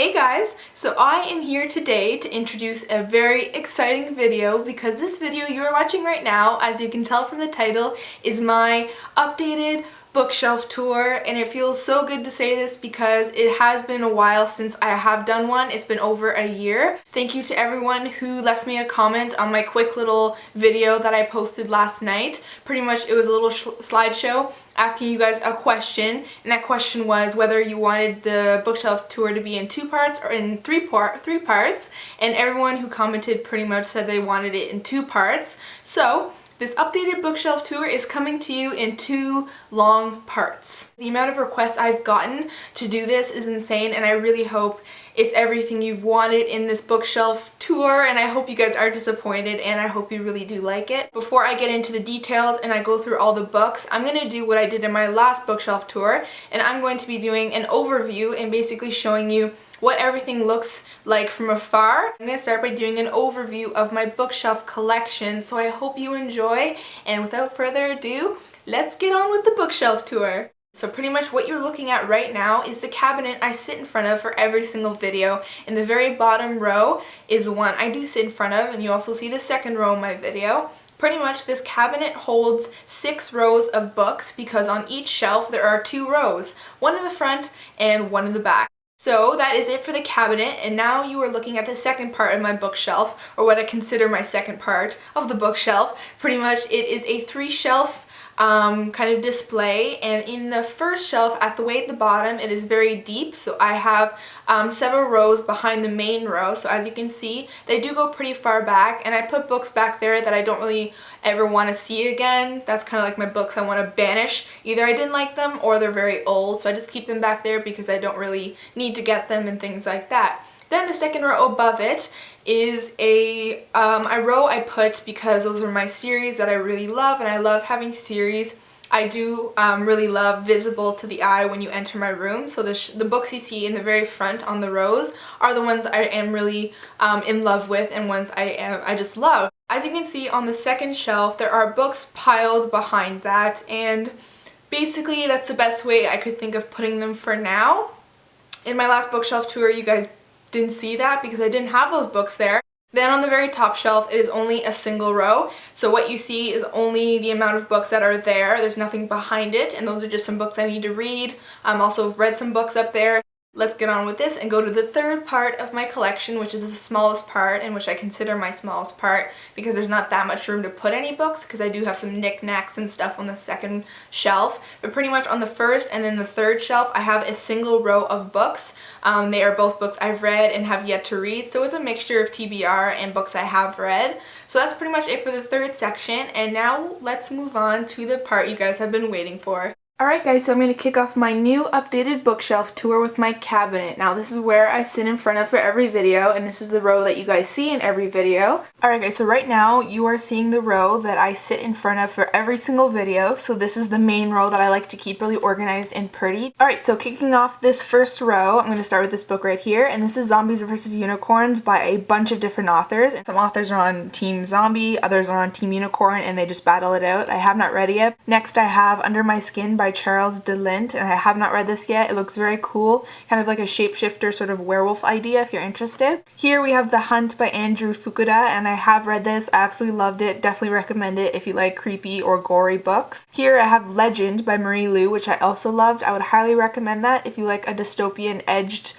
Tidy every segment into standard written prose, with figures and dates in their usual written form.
Hey guys, so I am here today to introduce a very exciting video because this video you are watching right now, as you can tell from the title, is my updated bookshelf tour, and it feels so good to say this because it has been a while since I have done one. It's been over a year. Thank you to everyone who left me a comment on my quick little video that I posted last night. Pretty much it was a little slideshow asking you guys a question, and that question was whether you wanted the bookshelf tour to be in 2 parts or in three parts, and everyone who commented pretty much said they wanted it in 2 parts. So this updated bookshelf tour is coming to you in 2 long parts. The amount of requests I've gotten to do this is insane, and I really hope it's everything you've wanted in this bookshelf tour, and I hope you guys are disappointed, and I hope you really do like it. Before I get into the details and I go through all the books, I'm going to do what I did in my last bookshelf tour, and I'm going to be doing an overview and basically showing you what everything looks like from afar. I'm going to start by doing an overview of my bookshelf collection, so I hope you enjoy, and without further ado, let's get on with the bookshelf tour. So pretty much what you're looking at right now is the cabinet I sit in front of for every single video. In the very bottom row is one I do sit in front of, and you also see the second row in my video. Pretty much this cabinet holds 6 rows of books because on each shelf there are 2 rows, one in the front and one in the back. So that is it for the cabinet, and now you are looking at the second part of my bookshelf, or what I consider my second part of the bookshelf. Pretty much it is a 3-shelf kind of display, and in the first shelf at the way at the bottom it is very deep, so I have several rows behind the main row. So as you can see, they do go pretty far back, and I put books back there that I don't really ever want to see again. That's kind of like my books I want to banish. Either I didn't like them or they're very old, so I just keep them back there because I don't really need to get them and things like that. Then the second row above it is a row I put because those are my series that I really love, and I love having series. I do really love visible to the eye when you enter my room, so the books you see in the very front on the rows are the ones I am really in love with and ones I just love. As you can see on the second shelf, there are books piled behind that, and basically that's the best way I could think of putting them for now. In my last bookshelf tour, you guys didn't see that because I didn't have those books there. Then on the very top shelf, it is only a single row, so what you see is only the amount of books that are there. There's nothing behind it, and those are just some books I need to read. Also read some books up there. Let's get on with this and go to the third part of my collection, which is the smallest part, and which I consider my smallest part because there's not that much room to put any books because I do have some knickknacks and stuff on the second shelf. But pretty much on the first and then the third shelf, I have a single row of books. They are both books I've read and have yet to read, so it's a mixture of TBR and books I have read. So that's pretty much it for the third section, and now let's move on to the part you guys have been waiting for. Alright guys, so I'm going to kick off my new updated bookshelf tour with my cabinet. Now this is where I sit in front of for every video, and this is the row that you guys see in every video. Alright guys, so right now you are seeing the row that I sit in front of for every single video. So this is the main row that I like to keep really organized and pretty. Alright, so kicking off this first row, I'm going to start with this book right here, and this is Zombies vs. Unicorns by a bunch of different authors. Some authors are on Team Zombie, others are on Team Unicorn, and they just battle it out. I have not read it yet. Next I have Under My Skin by Charles DeLint, and I have not read this yet. It looks very cool, kind of like a shapeshifter sort of werewolf idea if you're interested. Here we have The Hunt by Andrew Fukuda, and I have read this. I absolutely loved it. Definitely recommend it if you like creepy or gory books. Here I have Legend by Marie Lu, which I also loved. I would highly recommend that if you like a dystopian edged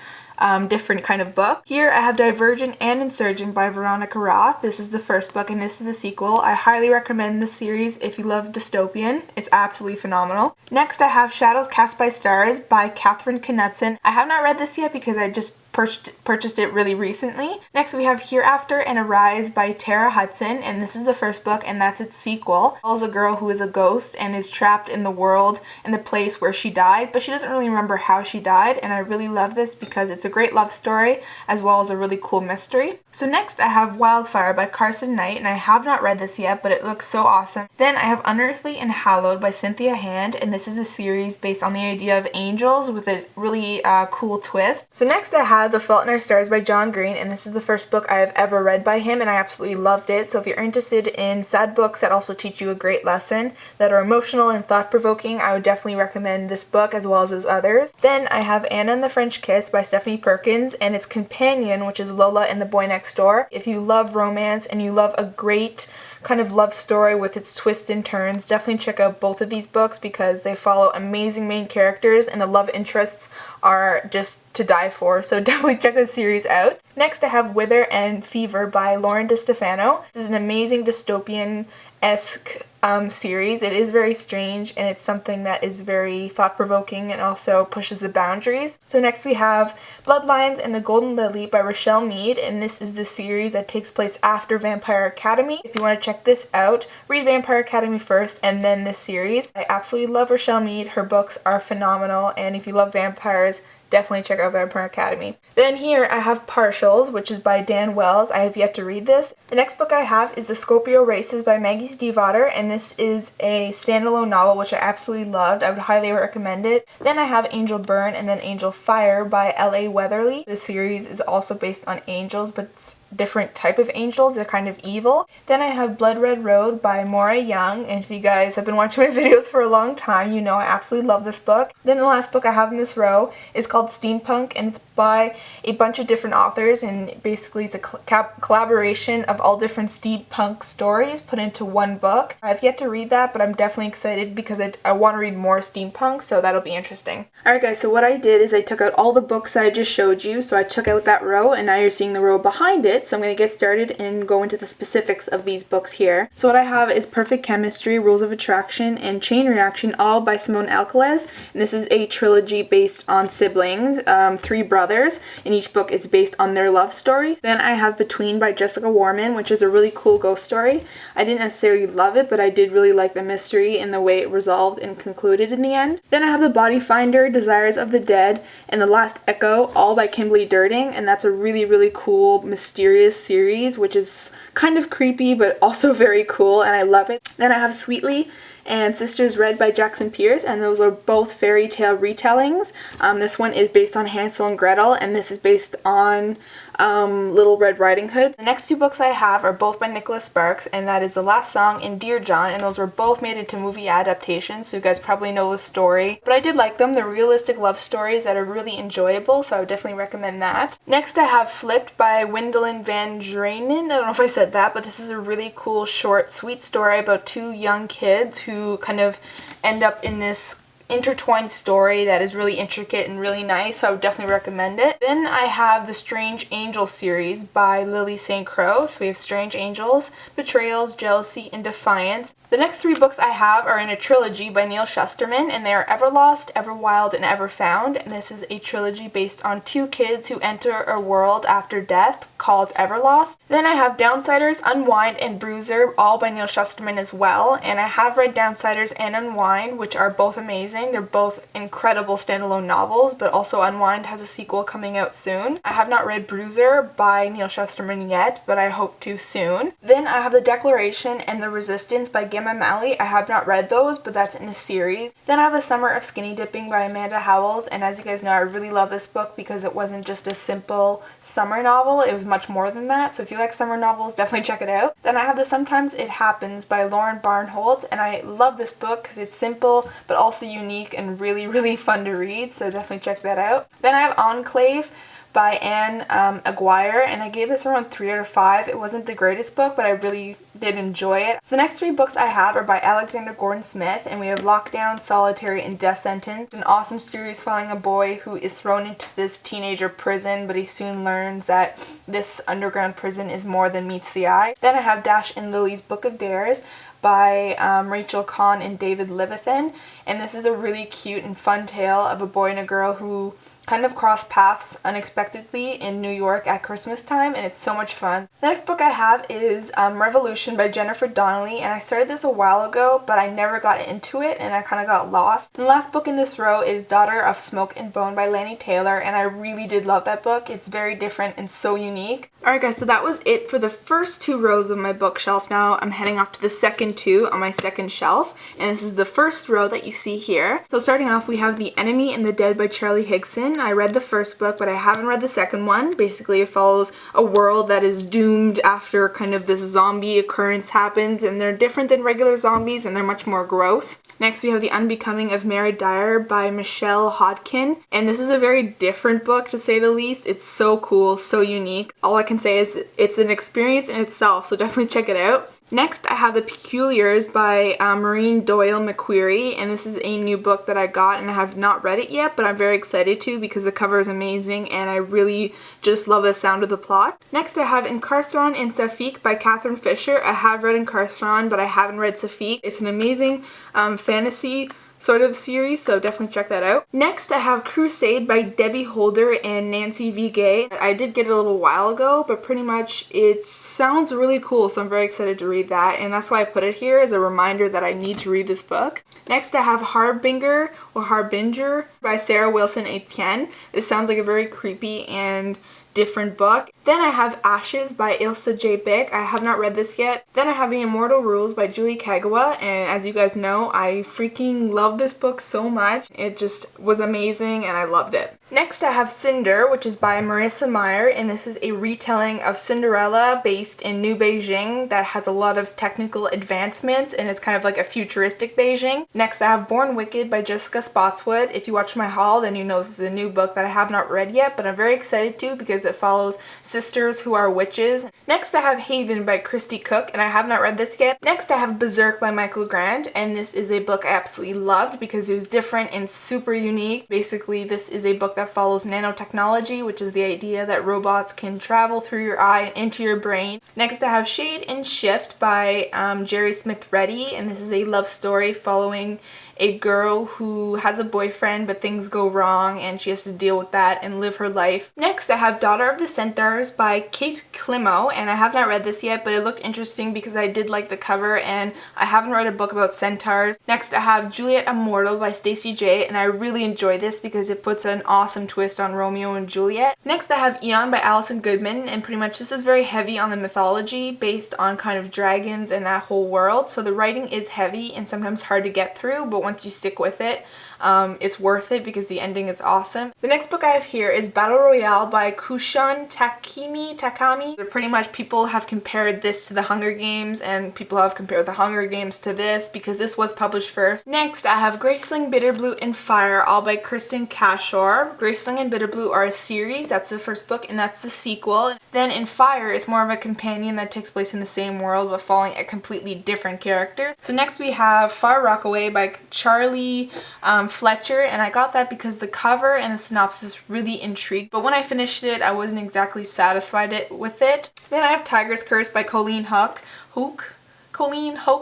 different kind of book. Here I have Divergent and Insurgent by Veronica Roth. This is the first book and this is the sequel. I highly recommend this series if you love dystopian. It's absolutely phenomenal. Next I have Shadows Cast by Stars by Catherine Knudsen. I have not read this yet because I just purchased it really recently. Next we have Hereafter and Arise by Tara Hudson, and this is the first book and that's its sequel. It follows a girl who is a ghost and is trapped in the world and the place where she died, but she doesn't really remember how she died, and I really love this because it's a great love story as well as a really cool mystery. So next I have Wildfire by Carson Knight, and I have not read this yet, but it looks so awesome. Then I have Unearthly and Hallowed by Cynthia Hand, and this is a series based on the idea of angels with a really cool twist. So next I have have The Fault in Our Stars by John Green, and this is the first book I have ever read by him, and I absolutely loved it. So if you're interested in sad books that also teach you a great lesson, that are emotional and thought-provoking, I would definitely recommend this book as well as his others. Then I have Anna and the French Kiss by Stephanie Perkins, and its companion, which is Lola and the Boy Next Door. If you love romance and you love a great kind of love story with its twists and turns, definitely check out both of these books because they follow amazing main characters and the love interests are just to die for, so definitely check this series out. Next I have Wither and Fever by Lauren DeStefano. This is an amazing dystopian-esque series. It is very strange and it's something that is very thought-provoking and also pushes the boundaries. So next we have Bloodlines and the Golden Lily by Rochelle Mead, and this is the series that takes place after Vampire Academy. If you want to check this out, read Vampire Academy first and then this series. I absolutely love Rochelle Mead. Her books are phenomenal, and if you love vampires, definitely check out Vampire Academy. Then here I have Partials, which is by Dan Wells. I have yet to read this. The next book I have is The Scorpio Races by Maggie Stiefvater, and this is a standalone novel which I absolutely loved. I would highly recommend it. Then I have Angel Burn and then Angel Fire by L.A. Weatherly. This series is also based on angels, but it's different type of angels. They're kind of evil. Then I have Blood Red Road by Maura Young, and if you guys have been watching my videos for a long time, you know I absolutely love this book. Then the last book I have in this row is called Steampunk, and it's by a bunch of different authors, and basically it's a collaboration of all different steampunk stories put into one book. I've yet to read that, but I'm definitely excited because I want to read more steampunk, so that'll be interesting. Alright guys, so what I did is I took out all the books that I just showed you, so I took out that row, and now you're seeing the row behind it, so I'm going to get started and go into the specifics of these books here. So what I have is Perfect Chemistry, Rules of Attraction, and Chain Reaction, all by Simone Alcalez, and this is a trilogy based on siblings, 3 brothers, and each book is based on their love stories. Then I have Between by Jessica Warman, which is a really cool ghost story. I didn't necessarily love it, but I did really like the mystery and the way it resolved and concluded in the end. Then I have The Body Finder, Desires of the Dead, and The Last Echo, all by Kimberly Durting, and that's a really, really cool, mysterious series, which is kind of creepy, but also very cool, and I love it. Then I have Sweetly and Sisters Red by Jackson Pierce, and those are both fairy tale retellings. This one is based on Hansel and Gretel, and this is based on Little Red Riding Hood. The next 2 books I have are both by Nicholas Sparks, and that is The Last Song and Dear John, and those were both made into movie adaptations, so you guys probably know the story. But I did like them. They're realistic love stories that are really enjoyable, so I would definitely recommend that. Next I have Flipped by Wendelin Van Draanen. I don't know if I said that, but this is a really cool, short, sweet story about 2 young kids who kind of end up in this intertwined story that is really intricate and really nice, so I would definitely recommend it. Then I have the Strange Angels series by Lily St. Croix. So we have Strange Angels, Betrayals, Jealousy, and Defiance. The next 3 books I have are in a trilogy by Neil Shusterman, and they are Everlost, Everwild, and Everfound, and this is a trilogy based on 2 kids who enter a world after death called Everlost. Then I have Downsiders, Unwind, and Bruiser, all by Neil Shusterman as well, and I have read Downsiders and Unwind, which are both amazing. They're both incredible standalone novels, but also Unwind has a sequel coming out soon. I have not read Bruiser by Neil Shusterman yet, but I hope to soon. Then I have The Declaration and The Resistance by Gemma Malley. I have not read those, but that's in a series. Then I have The Summer of Skinny Dipping by Amanda Howells, and as you guys know, I really love this book because it wasn't just a simple summer novel, it was much more than that, so if you like summer novels, definitely check it out. Then I have The Sometimes It Happens by Lauren Barnholt, and I love this book because it's simple, but also unique and really, really fun to read, so definitely check that out. Then I have Enclave by Anne Aguirre, and I gave this around 3 out of 5. It wasn't the greatest book, but I really did enjoy it. So the next 3 books I have are by Alexander Gordon Smith, and we have Lockdown, Solitary, and Death Sentence. An awesome series following a boy who is thrown into this teenager prison, but he soon learns that this underground prison is more than meets the eye. Then I have Dash and Lily's Book of Dares by Rachel Kahn and David Levithan, and this is a really cute and fun tale of a boy and a girl who kind of cross paths unexpectedly in New York at Christmas time, and it's so much fun. The next book I have is Revolution by Jennifer Donnelly, and I started this a while ago, but I never got into it, and I kind of got lost. And the last book in this row is Daughter of Smoke and Bone by Lanny Taylor, and I really did love that book. It's very different and so unique. Alright guys, so that was it for the first 2 rows of my bookshelf. Now I'm heading off to the second 2 on my second shelf, and this is the first row that you see here. So starting off, we have The Enemy and the Dead by Charlie Higson, Unbroken. I read the first book, but I haven't read the second one. Basically, it follows a world that is doomed after kind of this zombie occurrence happens, and they're different than regular zombies, and they're much more gross. Next, we have The Unbecoming of Mary Dyer by Michelle Hodkin, and this is a very different book, to say the least. It's so cool, so unique. All I can say is it's an experience in itself, so definitely check it out. Next, I have The Peculiars by Maureen Doyle McQuarrie, and this is a new book that I got, and I have not read it yet, but I'm very excited to because the cover is amazing, and I really just love the sound of the plot. Next, I have Incarceron and Safik by Catherine Fisher. I have read Incarceron, but I haven't read Safik. It's an amazing fantasy sort of series, so definitely check that out. Next, I have Crusade by Debbie Holder and Nancy V. Gay. I did get it a little while ago, but pretty much it sounds really cool, so I'm very excited to read that, and that's why I put it here as a reminder that I need to read this book. Next, I have Harbinger by Sarah Wilson Etienne. This sounds like a very creepy and different book. Then I have Ashes by Ilsa J. Bick. I have not read this yet. Then I have The Immortal Rules by Julie Kagawa, and as you guys know, I freaking love this book so much. It just was amazing and I loved it. Next, I have Cinder, which is by Marissa Meyer, and this is a retelling of Cinderella based in New Beijing that has a lot of technical advancements, and it's kind of like a futuristic Beijing. Next, I have Born Wicked by Jessica Spotswood. If you watch my haul, then you know this is a new book that I have not read yet, but I'm very excited to because it follows sisters who are witches. Next, I have Haven by Christy Cook, and I have not read this yet. Next, I have Berserk by Michael Grant, and this is a book I absolutely loved because it was different and super unique. Basically, this is a book that follows nanotechnology, which is the idea that robots can travel through your eye and into your brain. Next, I have Shade and Shift by Jerry Smith Reddy, and this is a love story following a girl who has a boyfriend but things go wrong and she has to deal with that and live her life. Next, I have Daughter of the Centaurs by Kate Climo, and I have not read this yet, but it looked interesting because I did like the cover and I haven't read a book about centaurs. Next, I have Juliet Immortal by Stacey J, and I really enjoy this because it puts an awesome twist on Romeo and Juliet. Next, I have Eon by Alison Goodman, and pretty much this is very heavy on the mythology based on kind of dragons and that whole world, so the writing is heavy and sometimes hard to get through, but once you stick with it, it's worth it because the ending is awesome. The next book I have here is Battle Royale by Kushan Takami. Pretty much people have compared this to the Hunger Games, and people have compared the Hunger Games to this because this was published first. Next, I have Graceling, Bitterblue, and Fire, all by Kristen Cashore. Graceling and Bitterblue are a series. That's the first book, and that's the sequel. Then in Fire, it's more of a companion that takes place in the same world but following a completely different character. So next we have Far Rockaway by Charlie Fletcher, and I got that because the cover and the synopsis really intrigued, but when I finished it, I wasn't exactly satisfied with it. Then I have Tiger's Curse by Colleen Hooke,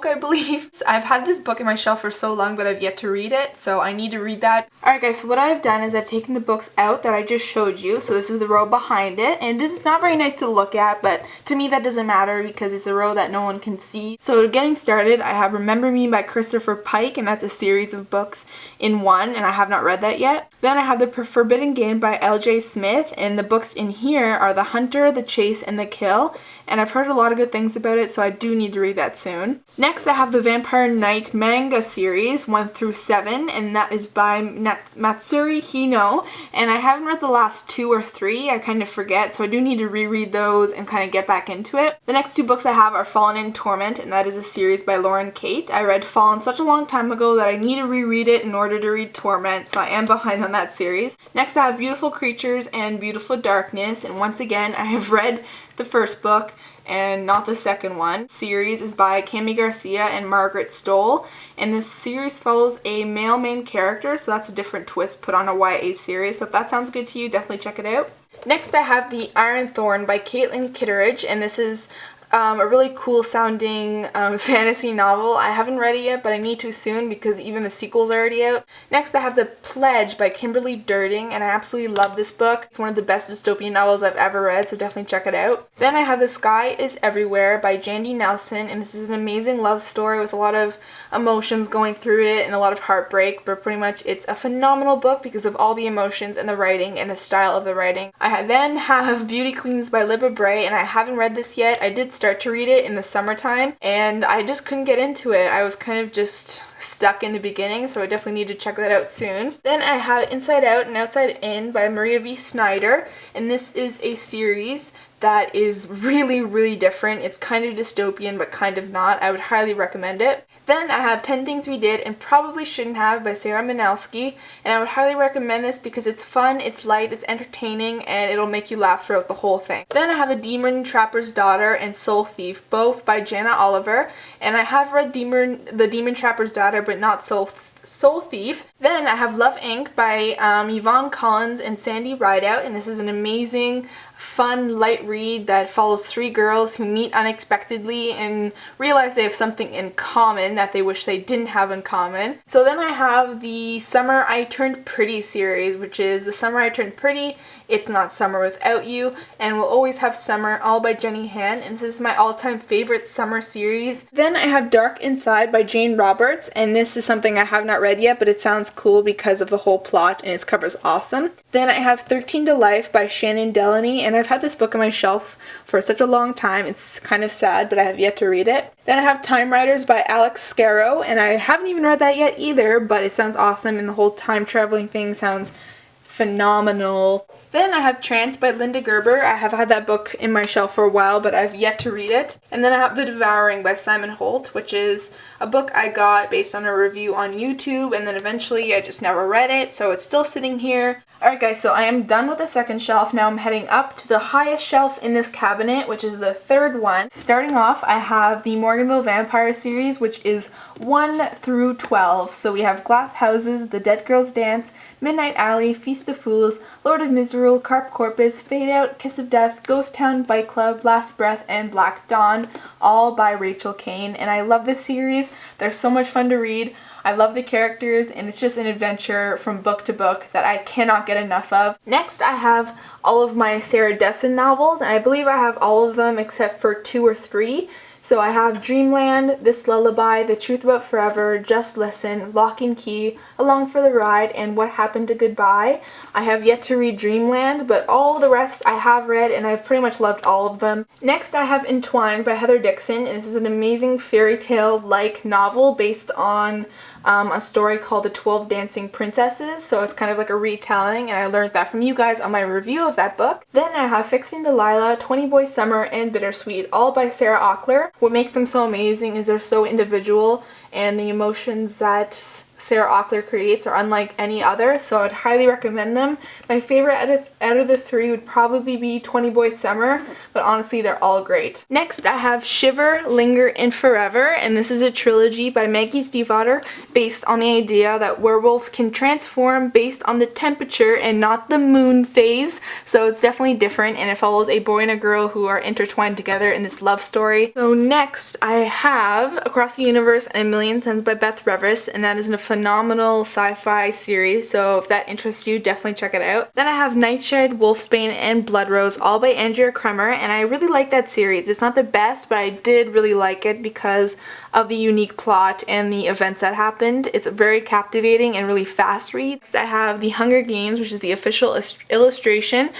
I believe. I've had this book in my shelf for so long, but I've yet to read it, so I need to read that. Alright guys, so what I've done is I've taken the books out that I just showed you, so this is the row behind it, and this is not very nice to look at, but to me that doesn't matter because it's a row that no one can see. So getting started, I have Remember Me by Christopher Pike, and that's a series of books in one, and I have not read that yet. Then I have The Forbidden Game by L.J. Smith, and the books in here are The Hunter, The Chase, and The Kill, and I've heard a lot of good things about it, so I do need to read that soon. Next, I have the Vampire Knight manga series 1 through 7, and that is by Matsuri Hino, and I haven't read the last 2 or 3, I kind of forget, so I do need to reread those and kind of get back into it. The next 2 books I have are Fallen in Torment, and that is a series by Lauren Kate. I read Fallen such a long time ago that I need to reread it in order to read Torment, so I am behind on that series. Next, I have Beautiful Creatures and Beautiful Darkness, and once again, I have read the first book and not the second one. The series is by Cami Garcia and Margaret Stoll, and this series follows a male main character, so that's a different twist put on a YA series, so if that sounds good to you, definitely check it out. Next, I have The Iron Thorn by Caitlin Kitteridge, and this is a really cool sounding fantasy novel. I haven't read it yet, but I need to soon because even the sequel's already out. Next, I have The Pledge by Kimberly Durding, and I absolutely love this book. It's one of the best dystopian novels I've ever read, so definitely check it out. Then I have The Sky is Everywhere by Jandy Nelson, and this is an amazing love story with a lot of emotions going through it and a lot of heartbreak, but pretty much it's a phenomenal book because of all the emotions and the writing and the style of the writing. I then have Beauty Queens by Libba Bray, and I haven't read this yet. I did start to read it in the summertime and I just couldn't get into it. I was kind of just stuck in the beginning, so I definitely need to check that out soon. Then I have Inside Out and Outside In by Maria V. Snyder, and this is a series that is really, really different. It's kind of dystopian, but kind of not. I would highly recommend it. Then I have 10 Things We Did and Probably Shouldn't Have by Sarah Manalski, and I would highly recommend this because it's fun, it's light, it's entertaining, and it'll make you laugh throughout the whole thing. Then I have The Demon Trapper's Daughter and Soul Thief, both by Jana Oliver, and I have read The Demon Trapper's Daughter, but not Soul Thief. Then I have Love Inc. by Yvonne Collins and Sandy Rideout, and this is an amazing, fun, light read that follows 3 girls who meet unexpectedly and realize they have something in common that they wish they didn't have in common. So then I have the Summer I Turned Pretty series, which is The Summer I Turned Pretty, It's Not Summer Without You, and We'll Always Have Summer, all by Jenny Han, and this is my all-time favorite summer series. Then I have Dark Inside by Jane Roberts, and this is something I have not read yet, but it sounds cool because of the whole plot and its cover's awesome. Then I have 13 to Life by Shannon Delaney, and I've had this book on my shelf for such a long time. It's kind of sad, but I have yet to read it. Then I have Time Riders by Alex Scarrow, and I haven't even read that yet either, but it sounds awesome, and the whole time traveling thing sounds phenomenal. Then I have Trance by Linda Gerber. I have had that book in my shelf for a while, but I've yet to read it. And then I have The Devouring by Simon Holt, which is a book I got based on a review on YouTube, and then eventually I just never read it, so it's still sitting here. Alright guys, so I am done with the second shelf. Now I'm heading up to the highest shelf in this cabinet, which is the third one. Starting off, I have the Morganville Vampire series, which is 1 through 12. So we have Glass Houses, The Dead Girls Dance, Midnight Alley, Feast of Fools, Lord of Misrule, Carp Corpus, Fade Out, Kiss of Death, Ghost Town, Bite Club, Last Breath, and Black Dawn, all by Rachel Kane. And I love this series. They're so much fun to read. I love the characters, and it's just an adventure from book to book that I cannot get enough of. Next, I have all of my Sarah Dessen novels, and I believe I have all of them except for 2 or 3. So I have Dreamland, This Lullaby, The Truth About Forever, Just Listen, Lock and Key, Along for the Ride, and What Happened to Goodbye. I have yet to read Dreamland, but all the rest I have read, and I've pretty much loved all of them. Next, I have Entwined by Heather Dixon. This is an amazing fairy tale-like novel based on a story called The 12 Dancing Princesses, so it's kind of like a retelling, and I learned that from you guys on my review of that book. Then I have Fixing Delilah, 20 Boy Summer, and Bittersweet, all by Sarah Auckler. What makes them so amazing is they're so individual, and the emotions that Sarah Auckler creates are unlike any other, so I'd highly recommend them. My favorite out of the 3 would probably be 20 Boy Summer, but honestly they're all great. Next I have Shiver, Linger, and Forever, and this is a trilogy by Maggie Stiefvater based on the idea that werewolves can transform based on the temperature and not the moon phase, so it's definitely different, and it follows a boy and a girl who are intertwined together in this love story. So next I have Across the Universe and A Million Suns by Beth Revis, and that is a phenomenal sci-fi series, so if that interests you, definitely check it out. Then I have Nightshade, Wolfsbane, and Blood Rose, all by Andrea Kremer, and I really like that series. It's not the best, but I did really like it because of the unique plot and the events that happened. It's a very captivating and really fast read. I have The Hunger Games, which is the official illustration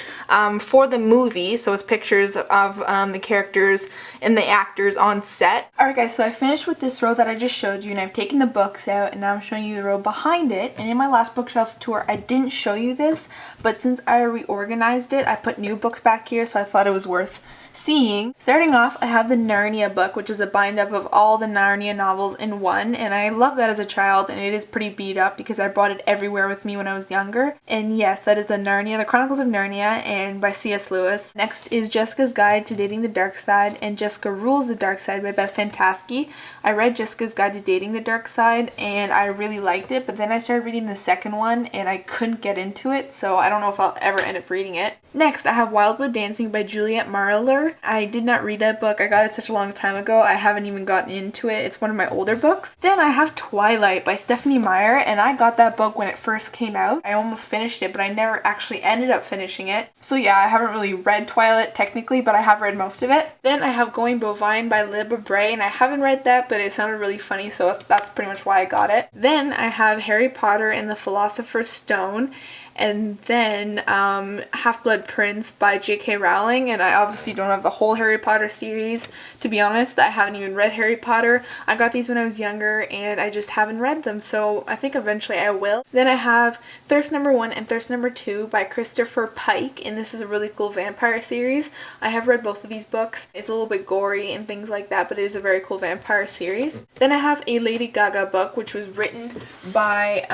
for the movie, so it's pictures of the characters and the actors on set. Alright guys, so I finished with this row that I just showed you, and I've taken the books out, and now I'm showing you the row behind it. And in my last bookshelf tour I didn't show you this, but since I reorganized it, I put new books back here, so I thought it was worth seeing. Starting off, I have the Narnia book, which is a bind-up of all the Narnia novels in one, and I love that as a child, and it is pretty beat up because I brought it everywhere with me when I was younger. And yes, that is the Narnia, The Chronicles of Narnia, and by C.S. Lewis. Next is Jessica's Guide to Dating the Dark Side and Jessica Rules the Dark Side by Beth Fantasky. I read Jessica's Guide to Dating the Dark Side, and I really liked it, but then I started reading the second one, and I couldn't get into it, so I don't know if I'll ever end up reading it. Next, I have Wildwood Dancing by Juliet Marler. I did not read that book. I got it such a long time ago. I haven't even gotten into it. It's one of my older books. Then I have Twilight by Stephanie Meyer, and I got that book when it first came out. I almost finished it, but I never actually ended up finishing it. So yeah, I haven't really read Twilight technically, but I have read most of it. Then I have Going Bovine by Libba Bray, and I haven't read that, but it sounded really funny, so that's pretty much why I got it. Then I have Harry Potter and the Philosopher's Stone, and then Half-Blood Prince by J.K. Rowling, and I obviously don't have the whole Harry Potter series. To be honest, I haven't even read Harry Potter. I got these when I was younger and I just haven't read them, so I think eventually I will. Then I have Thirst Number 1 and Thirst Number 2 by Christopher Pike, and this is a really cool vampire series. I have read both of these books. It's a little bit gory and things like that, but it is a very cool vampire series. Then I have a Lady Gaga book, which was written by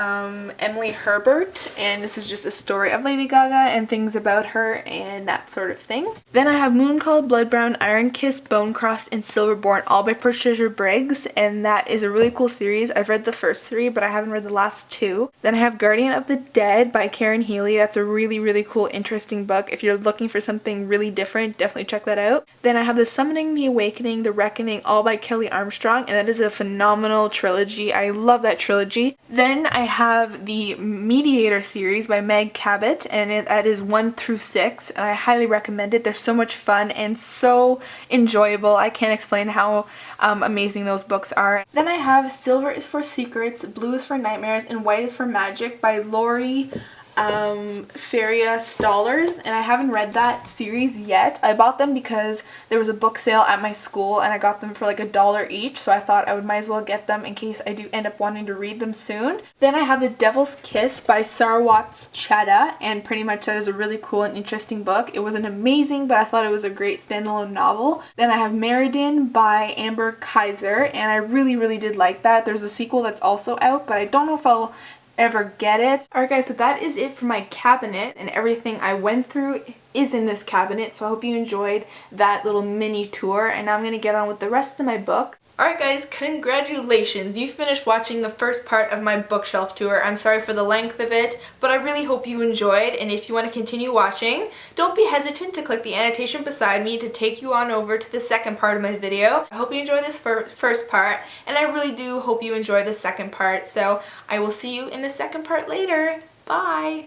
Emily Herbert, and this is just a story of Lady Gaga and things about her and that sort of thing. Then I have Moon Called, Blood Brown, Iron Kiss, Bone Crossed, and Silverborn, all by Patricia Briggs, and that is a really cool series. I've read the first 3, but I haven't read the last 2. Then I have Guardian of the Dead by Karen Healy. That's a really, really cool, interesting book. If you're looking for something really different, definitely check that out. Then I have The Summoning, The Awakening, The Reckoning, all by Kelly Armstrong, and that is a phenomenal trilogy. I love that trilogy. Then I have the Mediator series by Meg Cabot, and that is 1 through 6, and I highly recommend it. They're so much fun and so enjoyable. I can't explain how amazing those books are. Then I have Silver is for Secrets, Blue is for Nightmares, and White is for Magic by Lori Feria Stallers, and I haven't read that series yet. I bought them because there was a book sale at my school and I got them for like $1 each, so I thought I would might as well get them in case I do end up wanting to read them soon. Then I have The Devil's Kiss by Sarwats Chadha, and pretty much that is a really cool and interesting book. It wasn't amazing, but I thought it was a great standalone novel. Then I have Meriden by Amber Kaiser, and I really, really did like that. There's a sequel that's also out, but I don't know if I'll ever get it. Alright guys, so that is it for my cabinet, and everything I went through is in this cabinet, so I hope you enjoyed that little mini tour, and now I'm going to get on with the rest of my books. Alright guys, congratulations! You finished watching the first part of my bookshelf tour. I'm sorry for the length of it, but I really hope you enjoyed, and if you want to continue watching, don't be hesitant to click the annotation beside me to take you on over to the second part of my video. I hope you enjoy this first part, and I really do hope you enjoy the second part, so I will see you in the second part later. Bye!